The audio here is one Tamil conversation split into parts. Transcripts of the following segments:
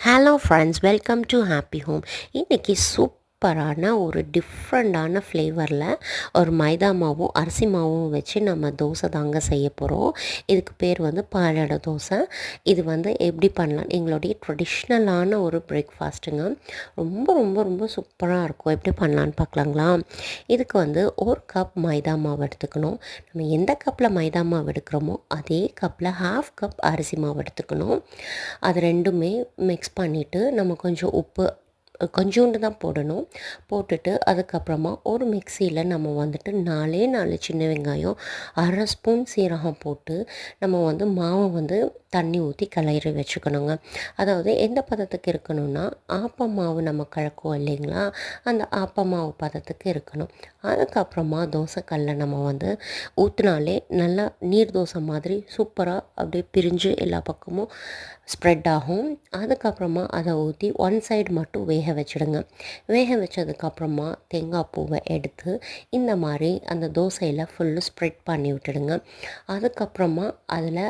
Hello friends, welcome to happy home. இன்றைக்கி சூப்பரான ஒரு டிஃப்ரெண்ட்டான ஃப்ளேவரில் ஒரு மைதா மாவும் அரிசி மாவும் வச்சு நம்ம தோசை தாங்க செய்ய போகிறோம். இதுக்கு பேர் வந்து பாலடை தோசை. இது வந்து எப்படி பண்ணலாம், எங்களுடைய ட்ரெடிஷ்னலான ஒரு பிரேக்ஃபாஸ்ட்டுங்க. ரொம்ப ரொம்ப ரொம்ப சூப்பராக இருக்கும். எப்படி பண்ணலான்னு பார்க்கலாங்களா? இதுக்கு வந்து ஒரு கப் மைதா மாவு எடுத்துக்கணும். நம்ம எந்த கப்பில் மைதா மாவு எடுக்கிறோமோ அதே கப்பில் ஹாஃப் கப் அரிசி மாவு எடுத்துக்கணும். அது ரெண்டுமே மிக்ஸ் பண்ணிவிட்டு நம்ம கொஞ்சம் உப்பு கொஞ்சோண்டு தான் போடணும். போட்டுட்டு அதுக்கப்புறமா ஒரு மிக்சியில் நம்ம வந்துட்டு 4 சின்ன வெங்காயம், அரை ஸ்பூன் சீரகம் போட்டு நம்ம வந்து மாவை வந்து தண்ணி ஊற்றி கிளறி வச்சுக்கணுங்க. அதாவது எந்த பதத்துக்கு இருக்கணும்னா, ஆப்ப மாவு நம்ம கலக்குவோம் இல்லைங்களா, அந்த ஆப்ப மாவு பதத்துக்கு இருக்கணும். அதுக்கப்புறமா தோசைக்கல்ல நம்ம வந்து ஊற்றினாலே நல்லா நீர் தோசை மாதிரி சூப்பராக அப்படியே பிரிஞ்சு எல்லா பக்கமும் ஸ்ப்ரெட் ஆகும். அதுக்கப்புறமா அதை ஊற்றி ஒன் சைடு மட்டும் வேக வச்சுடுங்க. வேக வச்சதுக்கப்புறமா தேங்காய் பூவை எடுத்து இந்த மாதிரி அந்த தோசையில் ஃபுல்லு ஸ்ப்ரெட் பண்ணி விட்டுடுங்க. அதுக்கப்புறமா அதில்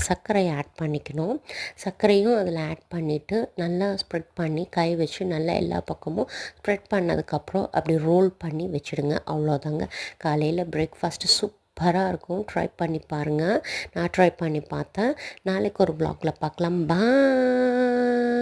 சர்க்கரை ஆட் பண்ணிக்கணும். சர்க்கரையும் அதில் ஆட் பண்ணிவிட்டு நல்லா ஸ்ப்ரெட் பண்ணி கை வச்சு நல்லா எல்லா பக்கமும் ஸ்ப்ரெட் பண்ணதுக்கப்புறம் அப்படி ரோல் பண்ணி வச்சுடுங்க. அவ்வளோதாங்க. காலையில் பிரேக்ஃபாஸ்ட்டு சூப்பராக இருக்கும். ட்ரை பண்ணி பாருங்கள். நான் ட்ரை பண்ணி பார்த்தேன். நாளைக்கு ஒரு வ்ளாகில் பார்க்கலாம். பாய்.